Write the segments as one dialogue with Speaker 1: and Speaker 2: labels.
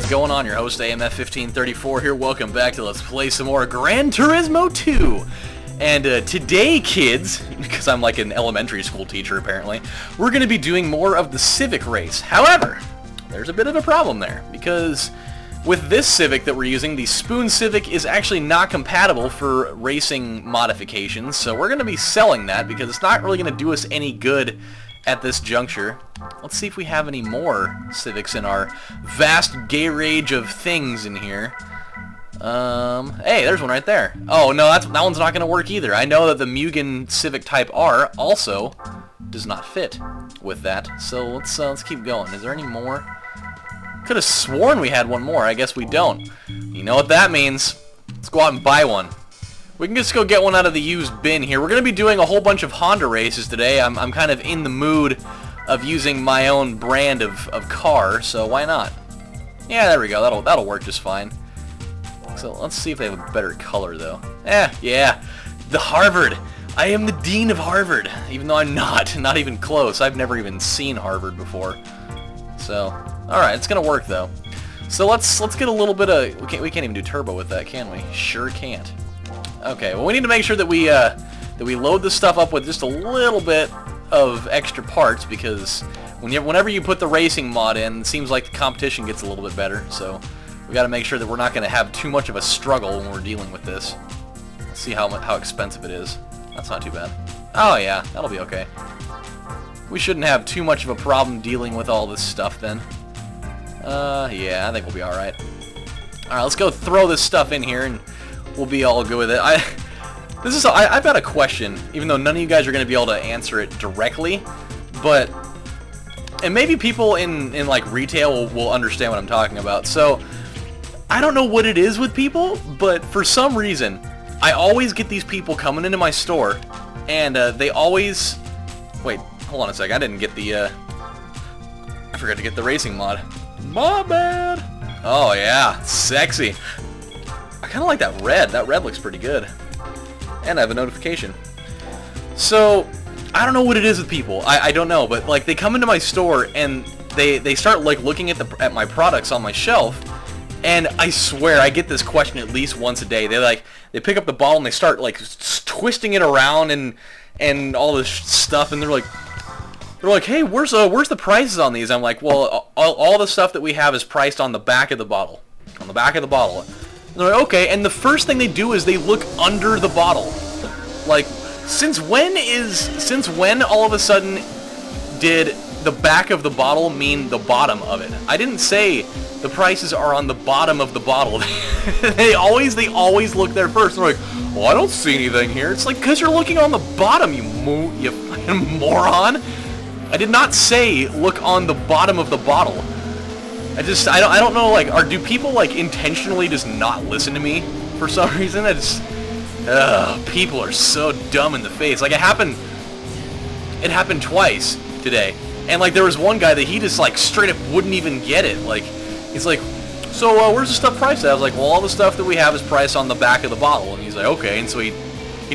Speaker 1: going on? Your host AMF1534 here. Welcome back to Let's Play some more Gran Turismo 2. And today, kids, because I'm like an elementary school teacher apparently, we're going to be doing more of the Civic race. However, there's a bit of a problem there, because with this Civic that we're using, the Spoon Civic is actually not compatible for racing modifications, so we're going to be selling that because it's not really going to do us any good at this juncture. Let's see if we have any more Civics in our vast garage of things in here. Hey, there's one right there. Oh, no, that one's not going to work either. I know that the Mugen Civic Type R also does not fit with that, so let's keep going. Is there any more? Could have sworn we had one more. I guess we don't. You know what that means. Let's go out and buy one. We can just go get one out of the used bin here. We're going to be doing a whole bunch of Honda races today. I'm kind of in the mood of using my own brand of car, so why not? Yeah, there we go. That'll work just fine. So let's see if they have a better color, though. Yeah. The Harvard. I am the Dean of Harvard, even though I'm not even close. I've never even seen Harvard before. So, alright, it's going to work, though. So let's get a little bit of... We can't even do turbo with that, can we? Sure can't. Okay, well, we need to make sure that we load this stuff up with just a little bit of extra parts, because whenever you put the racing mod in, it seems like the competition gets a little bit better. So we got to make sure that we're not going to have too much of a struggle when we're dealing with this. Let's see how expensive it is. That's not too bad. Oh yeah, that'll be okay. We shouldn't have too much of a problem dealing with all this stuff then. Yeah, I think we'll be alright. Alright, let's go throw this stuff in here and we'll be all good with it. I've got a question, even though none of you guys are going to be able to answer it directly, but, and maybe people in like retail will understand what I'm talking about. So, I don't know what it is with people, but for some reason, I always get these people coming into my store, and they always, wait, hold on a sec, I didn't get the, I forgot to get the racing mod. My bad! Oh yeah, sexy. I kind of like that red. That red looks pretty good. And I have a notification. So, I don't know what it is with people. I don't know, but like they come into my store and they start like looking at my products on my shelf, and I swear I get this question at least once a day. They pick up the bottle and they start like twisting it around and all this stuff, and they're like, hey, where's the prices on these? I'm like, well, all the stuff that we have is priced on the back of the bottle. On the back of the bottle. And they're like, okay, and the first thing they do is they look under the bottle. Like, since when all of a sudden did the back of the bottle mean the bottom of it? I didn't say the prices are on the bottom of the bottle. they always look there first. They're like, well, I don't see anything here. It's like, because you're looking on the bottom, you fucking moron. I did not say look on the bottom of the bottle. I don't know, like, do people, like, intentionally just not listen to me for some reason? People are so dumb in the face. Like, it happened twice today. And, like, there was one guy that he just, like, straight up wouldn't even get it. Like, he's like, so, where's the stuff priced at? I was like, well, all the stuff that we have is priced on the back of the bottle. And he's like, okay. And so he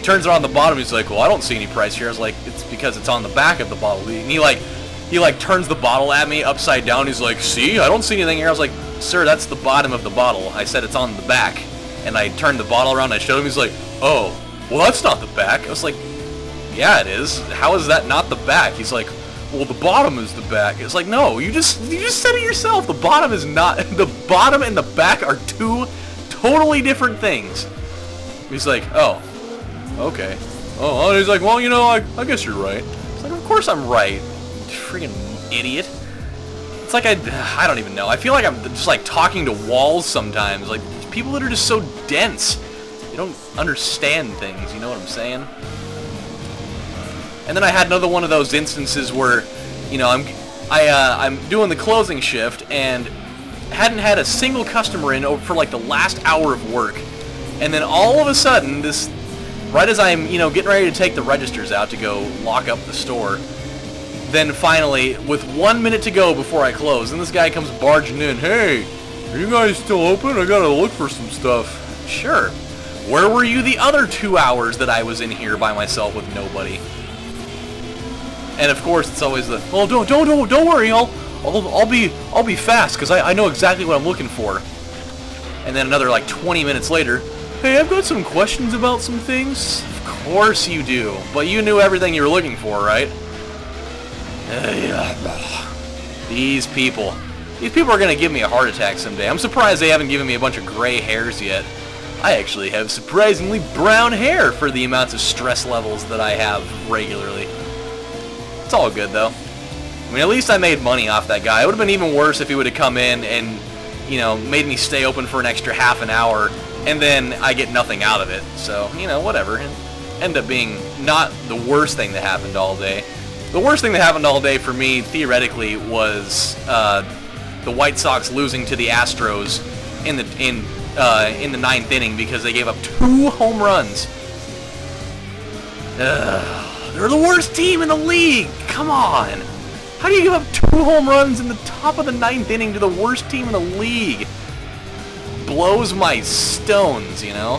Speaker 1: turns it on the bottom. He's like, well, I don't see any price here. I was like, it's because it's on the back of the bottle. And he turns the bottle at me upside down. He's like, see, I don't see anything here. I was like, sir, that's the bottom of the bottle. I said it's on the back. And I turned the bottle around and I showed him. He's like, oh, well, that's not the back. I was like, yeah, it is. How is that not the back? He's like, well, the bottom is the back. It's like, no, you just said it yourself. The bottom is not, the bottom and the back are two totally different things. He's like, oh, okay. Oh, he's like, well, you know, I guess you're right. It's like, of course I'm right. Freaking idiot. It's like I don't even know. I feel like I'm just like talking to walls sometimes. Like people that are just so dense. They don't understand things, you know what I'm saying? And then I had another one of those instances where, you know, I'm doing the closing shift and hadn't had a single customer in for like the last hour of work. And then all of a sudden, right as I'm, you know, getting ready to take the registers out to go lock up the store, then finally, with 1 minute to go before I close, and this guy comes barging in, hey, are you guys still open? I gotta look for some stuff. Sure. Where were you the other 2 hours that I was in here by myself with nobody? And of course, it's always the, oh, don't worry, I'll be fast because I know exactly what I'm looking for. And then another like 20 minutes later, hey, I've got some questions about some things. Of course you do, but you knew everything you were looking for, right? These people are gonna give me a heart attack someday. I'm surprised they haven't given me a bunch of gray hairs yet. I actually have surprisingly brown hair for the amounts of stress levels that I have regularly. It's all good though. I mean, at least I made money off that guy. It would have been even worse if he would have come in and, you know, made me stay open for an extra half an hour, and then I get nothing out of it. So, you know, whatever. It ended up being not the worst thing that happened all day. The worst thing that happened all day for me, theoretically, was the White Sox losing to the Astros in the ninth inning because they gave up 2 home runs. They're the worst team in the league. Come on. How do you give up 2 home runs in the top of the 9th inning to the worst team in the league? Blows my stones, you know?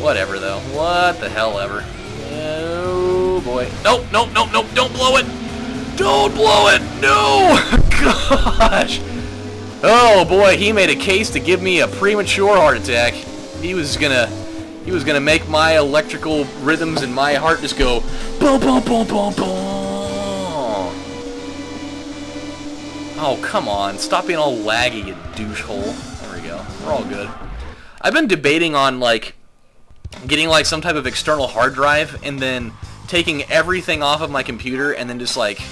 Speaker 1: Whatever, though. What the hell ever. Oh, boy. Nope, nope, nope, nope. Don't blow it. Don't blow it. No! Gosh. Oh, boy. He made a case to give me a premature heart attack. He was gonna make my electrical rhythms in my heart just go boom, boom, boom, boom, boom. Oh, come on. Stop being all laggy, you douche hole. There we go. We're all good. I've been debating on, like, getting, like, some type of external hard drive and then taking everything off of my computer and then just, like,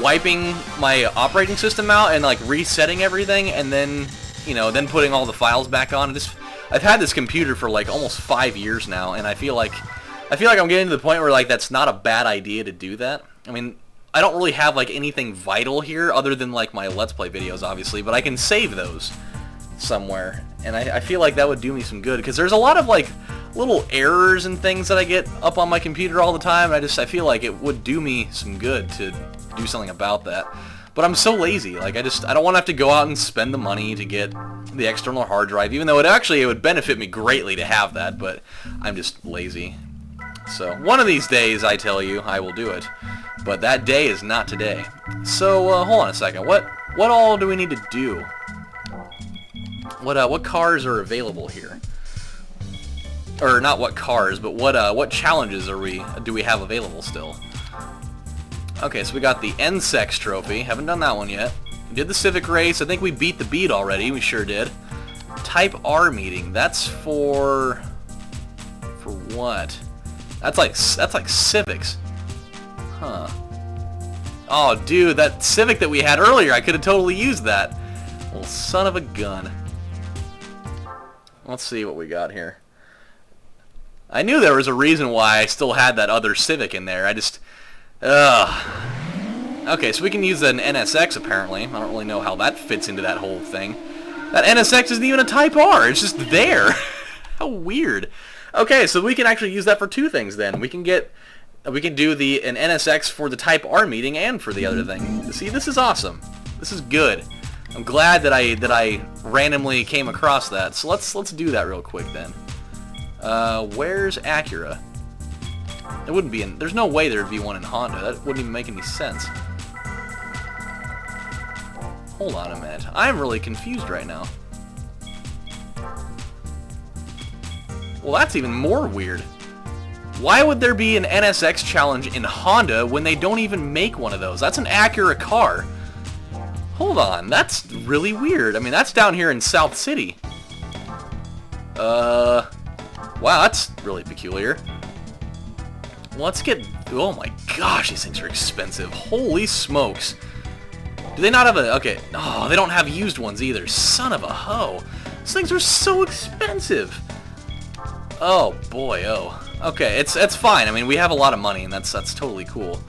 Speaker 1: wiping my operating system out and, like, resetting everything and then, you know, then putting all the files back on. I've had this computer for, like, almost 5 years now, and I feel like I'm getting to the point where, like, that's not a bad idea to do that. I mean, I don't really have, like, anything vital here other than, like, my Let's Play videos, obviously, but I can save those somewhere, and I feel like that would do me some good, because there's a lot of, like, little errors and things that I get up on my computer all the time, and I feel like it would do me some good to do something about that. But I'm so lazy. Like, I don't want to have to go out and spend the money to get the external hard drive, even though it would benefit me greatly to have that, but I'm just lazy. So, one of these days, I tell you, I will do it. But that day is not today. So, hold on a second. What all do we need to do? What cars are available here? Or not what cars, but what challenges do we have available still? Okay, so we got the NSEX trophy. Haven't done that one yet. We did the Civic race. I think we beat the beat already. We sure did. Type R meeting. That's for what? That's like civics. Huh. Oh, dude, that Civic that we had earlier, I could have totally used that. Well, son of a gun. Let's see what we got here. I knew there was a reason why I still had that other Civic in there. I just... Okay, so we can use an NSX, apparently. I don't really know how that fits into that whole thing. That NSX isn't even a Type R. It's just there. How weird. Okay, so we can actually use that for 2 things then. We can do an NSX for the Type R meeting and for the other thing. See, this is awesome. This is good. I'm glad that I randomly came across that. So let's do that real quick then. Where's Acura? There wouldn't be there's no way there'd be one in Honda. That wouldn't even make any sense. Hold on a minute. I'm really confused right now. Well, that's even more weird. Why would there be an NSX challenge in Honda when they don't even make one of those? That's an Acura car. Hold on, that's really weird. I mean, that's down here in South City. Wow, that's really peculiar. Let's get... Oh my gosh, these things are expensive. Holy smokes. Do they not have a... Okay. Oh, they don't have used ones either. Son of a hoe. These things are so expensive. Oh, boy, oh. Okay, it's fine. I mean, we have a lot of money, and that's totally cool.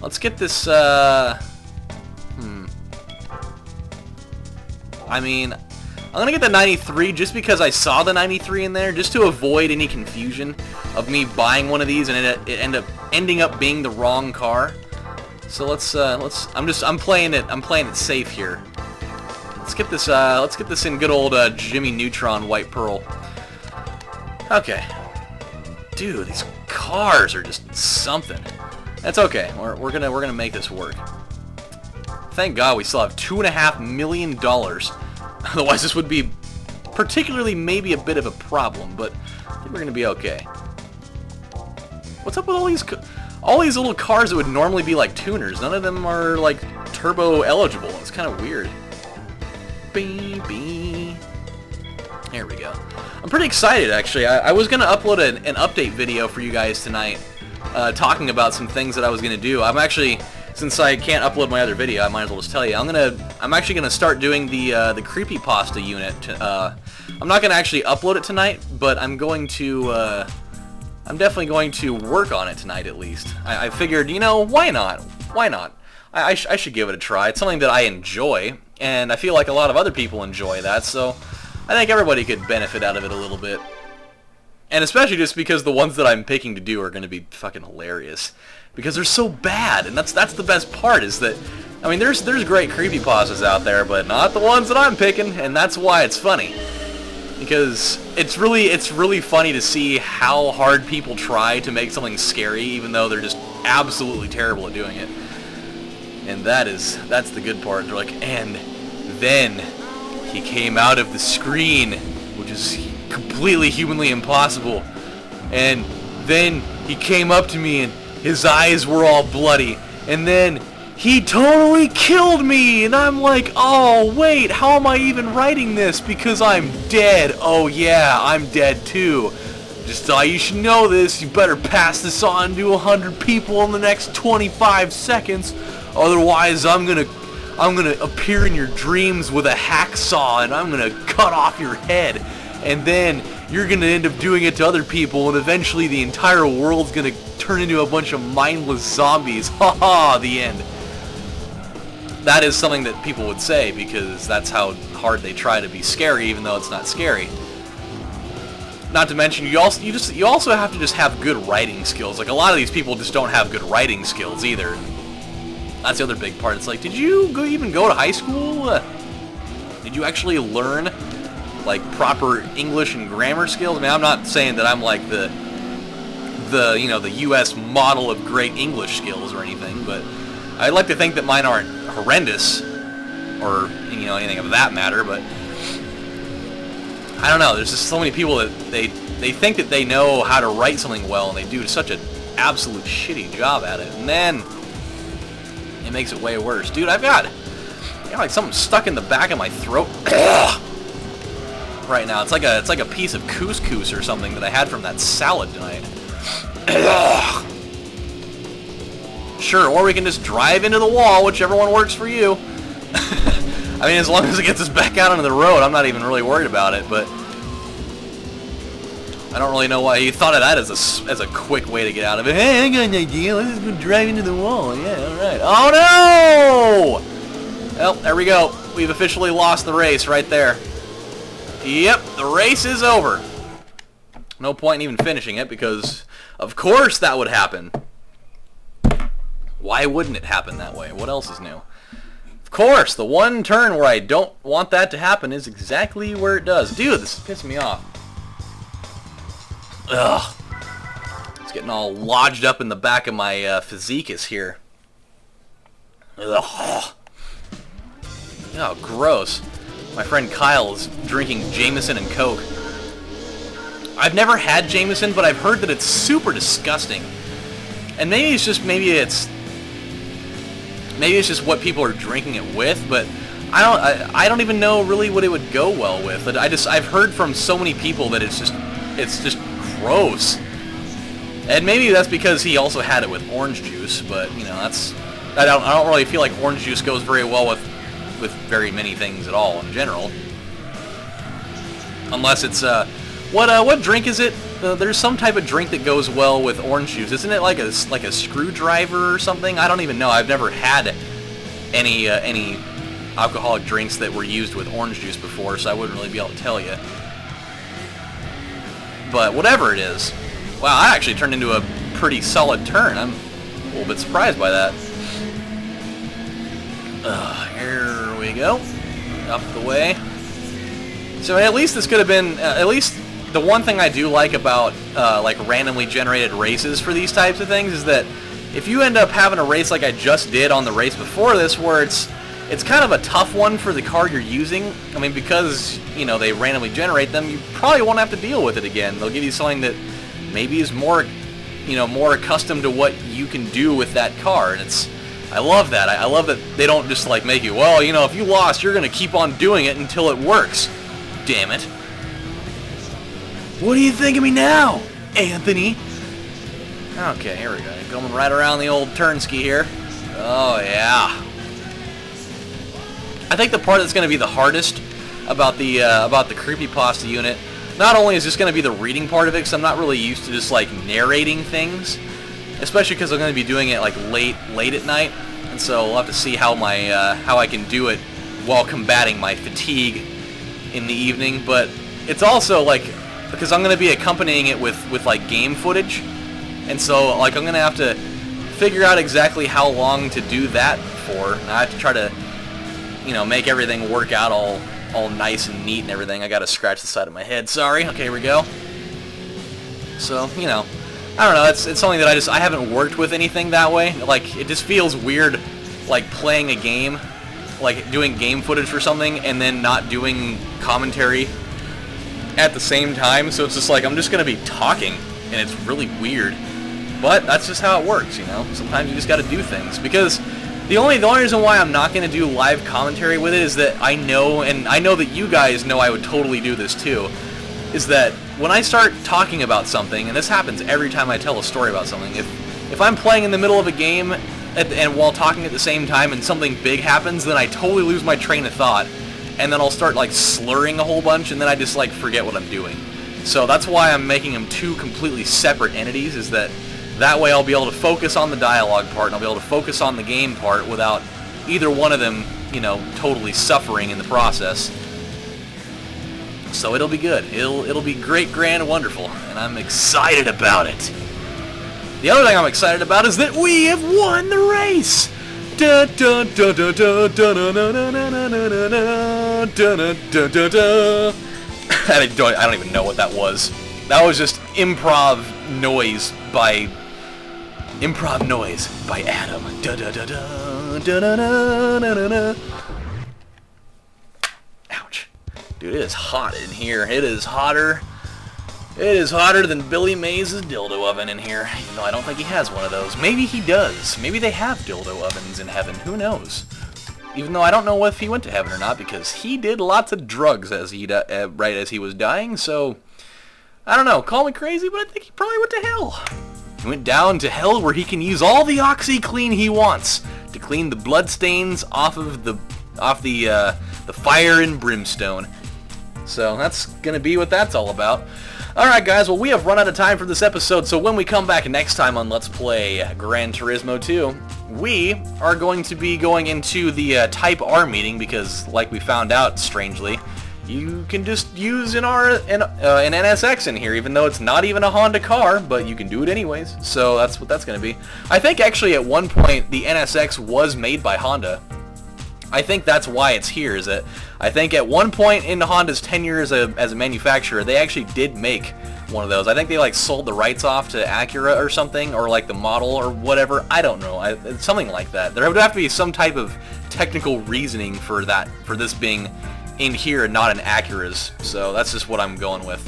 Speaker 1: Let's get this, I mean, I'm gonna get the 93 just because I saw the 93 in there, just to avoid any confusion of me buying one of these and it ending up being the wrong car. So I'm playing it safe here. Let's get this in good old Jimmy Neutron White Pearl. Okay. Dude, these cars are just something. That's okay. We're gonna make this work. thank God we still have $2.5 million. Otherwise, this would be particularly maybe a bit of a problem, but I think we're going to be okay. What's up with all these little cars that would normally be like tuners? None of them are like turbo eligible. It's kind of weird. Baby. There we go. I'm pretty excited, actually. I was going to upload an update video for you guys tonight, talking about some things that I was going to do. I'm actually, since I can't upload my other video, I might as well just tell you. I'm actually going to start doing the creepypasta unit. I'm not going to actually upload it tonight, but I'm definitely going to work on it tonight at least. I figured, you know, why not? Why not? I should give it a try. It's something that I enjoy, and I feel like a lot of other people enjoy that, so I think everybody could benefit out of it a little bit. And especially just because the ones that I'm picking to do are going to be fucking hilarious. Because they're so bad, and that's the best part, is that, I mean, there's great creepypastas out there, but not the ones that I'm picking, and that's why it's funny. Because it's really funny to see how hard people try to make something scary, even though they're just absolutely terrible at doing it. And that's the good part. They're like, and then he came out of the screen, which is completely humanly impossible. And then he came up to me and his eyes were all bloody. And then he totally killed me! And I'm like, oh, wait, how am I even writing this? Because I'm dead. Oh, yeah, I'm dead, too. Just thought you should know this. You better pass this on to 100 people in the next 25 seconds. Otherwise, I'm gonna appear in your dreams with a hacksaw, and I'm gonna cut off your head. And then you're gonna end up doing it to other people, and eventually the entire world's gonna turn into a bunch of mindless zombies. Haha, the end. That is something that people would say, because that's how hard they try to be scary, even though it's not scary. Not to mention, you also have to just have good writing skills. Like, a lot of these people just don't have good writing skills either. That's the other big part. It's like, did you even go to high school? Did you actually learn like proper English and grammar skills? I mean, I'm not saying that I'm like the U.S. model of great English skills or anything, but I'd like to think that mine aren't horrendous, or anything of that matter. But I don't know. There's just so many people that they think that they know how to write something well, and they do such an absolute shitty job at it, and then it makes it way worse. Dude, I got like something stuck in the back of my throat right now. It's like a piece of couscous or something that I had from that salad tonight. Sure, or we can just drive into the wall, whichever one works for you. I mean, as long as it gets us back out onto the road, I'm not even really worried about it, but I don't really know why he thought of that as a quick way to get out of it. Hey, I got an idea. Let's go drive into the wall. Yeah, alright. Oh, no! Well, there we go. We've officially lost the race right there. Yep, the race is over. No point in even finishing it, because of course that would happen. Why wouldn't it happen that way? What else is new? Of course, the one turn where I don't want that to happen is exactly where it does. Dude, this is pissing me off. Ugh. It's getting all lodged up in the back of my physiquus here. Ugh. Oh, gross. My friend Kyle is drinking Jameson and Coke. I've never had Jameson, but I've heard that it's super disgusting. And maybe it's just what people are drinking it with, but I don't even know really what it would go well with. I've heard from so many people that it's just gross. And maybe that's because he also had it with orange juice, but I don't really feel like orange juice goes very well with very many things at all in general. Unless it's what drink is it? There's some type of drink that goes well with orange juice. Isn't it like a screwdriver or something? I don't even know. I've never had any alcoholic drinks that were used with orange juice before, so I wouldn't really be able to tell you. But whatever it is, wow, I actually turned into a pretty solid turn. I'm a little bit surprised by that. Here we go, up the way. So at least this could have been at least. The one thing I do like about like randomly generated races for these types of things is that if you end up having a race like I just did on the race before this, where it's It's kind of a tough one for the car you're using. I mean, because, you know, they randomly generate them, you probably won't have to deal with it again. They'll give you something that maybe is more, you know, more accustomed to what you can do with that car, and I love that. I love that they don't just, like, make you, well, you know, if you lost, you're going to keep on doing it until it works. Damn it. What do you think of me now, Anthony? Okay, here we go. Going right around the old turnski here. Oh, yeah. I think the part that's going to be the hardest about the creepypasta unit, not only is this going to be the reading part of it, because I'm not really used to just, like, narrating things, especially because I'm going to be doing it, like, late at night, and so we'll have to see how I can do it while combating my fatigue in the evening. But it's also, like, because I'm going to be accompanying it with like, game footage, and so, like, I'm going to have to figure out exactly how long to do that for, and I have to try to, you know, make everything work out all nice and neat and everything. I got to scratch the side of my head, sorry. Okay, here we go. So, you know, I don't know, it's something that I haven't worked with anything that way. Like, it just feels weird, like, playing a game, like, doing game footage for something, and then not doing commentary at the same time. So it's just like, I'm just going to be talking, and it's really weird. But that's just how it works, you know? Sometimes you just got to do things. Because the only reason why I'm not going to do live commentary with it is that I know, and I know that you guys know I would totally do this too, is that when I start talking about something, and this happens every time I tell a story about something, if I'm playing in the middle of a game and while talking at the same time and something big happens, then I totally lose my train of thought, and then I'll start, like, slurring a whole bunch, and then I just, like, forget what I'm doing. So that's why I'm making them two completely separate entities, is that way I'll be able to focus on the dialogue part, and I'll be able to focus on the game part without either one of them, you know, totally suffering in the process. So it'll be good. It'll be great, grand, and wonderful, and I'm excited about it. The other thing I'm excited about is that we have won the race. Da da da da da da da da da da da da. I don't even know what that was. That was just improv noise by Adam. Da da da da da da da da da. Ouch. Dude, it is hot in here. It is hotter. It is hotter than Billy Mays' dildo oven in here. Even though I don't think he has one of those. Maybe he does. Maybe they have dildo ovens in heaven. Who knows? Even though I don't know if he went to heaven or not, because he did lots of drugs right as he was dying, so I don't know. Call me crazy, but I think he probably went to hell. He went down to hell where he can use all the OxyClean he wants to clean the bloodstains off the fire and brimstone. So that's gonna be what that's all about. Alright guys, well we have run out of time for this episode, so when we come back next time on Let's Play Gran Turismo 2, we are going to be going into the Type R meeting, because like we found out, strangely, you can just use an NSX in here, even though it's not even a Honda car, but you can do it anyways, so that's what that's going to be. I think actually at one point the NSX was made by Honda. I think that's why it's here, is that I think at one point in Honda's tenure as a manufacturer, they actually did make one of those. I think they like sold the rights off to Acura or something, or like the model or whatever. I don't know. It's something like that. There would have to be some type of technical reasoning for that, for this being in here and not in Acura's. So that's just what I'm going with.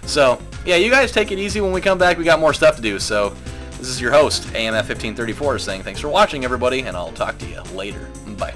Speaker 1: So yeah, you guys take it easy. When we come back, we got more stuff to do. So this is your host, AMF1534, saying thanks for watching, everybody, and I'll talk to you later. Bye.